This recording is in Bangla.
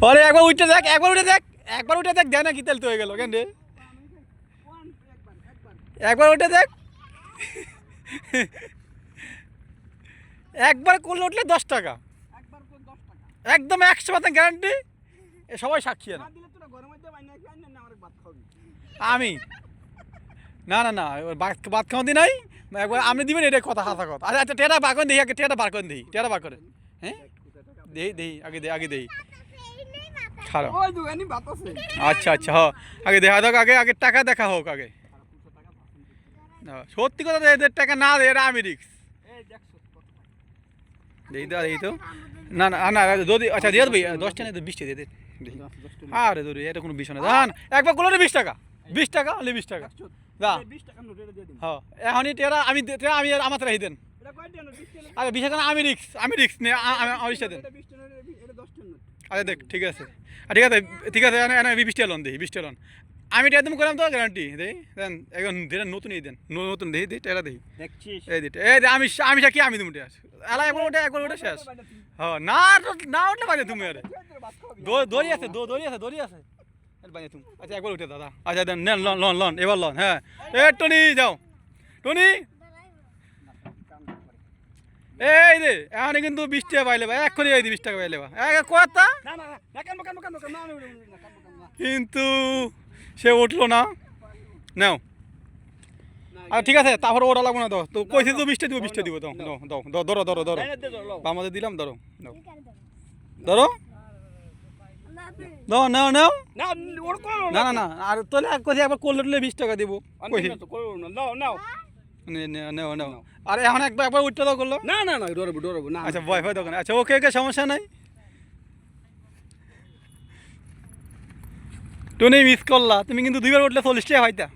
আরে একবার উঠে দেখ, একবার উঠে দেখ, একবার উঠে দেখ, দেয় না কি তেল তো হয়ে গেল কেন রে? একবার উঠে দেখ, একবার করলে উঠলে 10 টাকা, একদম 100% গ্যারান্টি। সবাই সাক্ষী আর আমি না না না ভাত খাওয়া দিই নাই, একবার আপনি দিবেন, এটা কথা হাসা কথা। আচ্ছা আচ্ছা, টেটা বার করেন দেখি, আগে টেটা বার করেন দেখি, টেটা বার করেন। হ্যাঁ দেই দেই, আগে দেই খারাপ। আচ্ছা আচ্ছা, হ আগে দেখা হোক, আগে আগে টাকা দেখা হোক আগে। সত্যি কথা, এদের টাকা না দেয় এটা আমি রিক্স দেই দা, এই তো না না না যদি আচ্ছা দিয়ে দেবে 10 টাকা, 20 টাকা দিয়ে দেন। আরে ধরি এটা কোনো বিষয় না, জান একবার করলে 20 টাকা, 20 টাকা হলে 20 টাকা যা। হ্যাঁ এখনই টেরা আমি আমি আমার রাখি দেন। আরে 20 টাকা আমি রিক্স নে, আমার ইচ্ছা দেন। আরে দেখ ঠিক আছে, ঠিক আছে ঠিক আছে, 20 টাকা লোন দিই, 20 টাকা লোন আমি একদম করলাম তো গ্যারান্টি দেই দেন। এখন নতুনই দেন, নতুন দেই দিই টেরা দেই, এই দিই এই আমি আমি সাকি আমি তুমি এলা একবার ওটা শেষ। হ্যাঁ না না উঠলে বাজে তুমি, আরে দড়ি আছে, দড়ি আছে বাজে তুমি। আচ্ছা একবার উঠে দাদা, আচ্ছা দেন নেন লন লন এবার লন। হ্যাঁ এ টনি যাও, টনি এই রে এখন কিন্তু 20 টাকা পাইলে ভাই, এক্ষুনি এই 20 টাকা পাইলে ভাই কথা, কিন্তু সে উঠলো না। নাও আর ঠিক আছে, তারপরে ওটা লাগবো না, দাও তো কইছি তো 20 টা দিব, 20 টা দিব, দাও দাও দাও, ধরো ধরো ধরো, আমাদের দিলাম, ধরো দাও ধরো দাও, নাও নাও না না না, আর তোলে কইছি একবার করলে 20 টাকা দিব কইছি, নাও নাও। আর এখন একবার উঠতে দাও করলো, না না না ডরবো না। আচ্ছা ভয় ভয় দোকানে, আচ্ছা ওকে ওকে সমস্যা নাই। টনি মিস করলা তুমি, কিন্তু 2বার উঠলে 40 টাকা হয়তা।